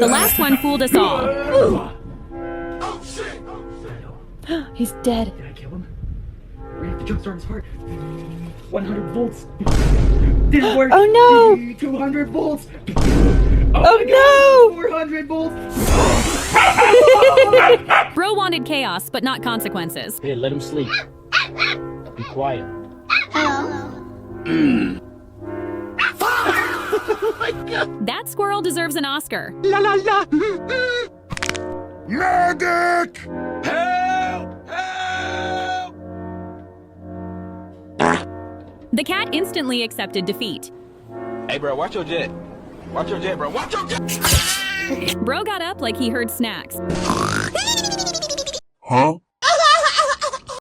The last one fooled us all. Oh shit! He's dead. Did I kill him? We have to jumpstart his heart. 100 volts. Didn't work. Oh no! 200 volts. Oh no! 400 volts. Bro wanted chaos, but not consequences. Hey, let him sleep. Be quiet. That squirrel deserves an Oscar. La la la! Medic! Help! Help! The cat instantly accepted defeat. Hey, bro, watch your jet. Watch your jet, bro. Watch your jet. Bro got up like he heard snacks. Huh?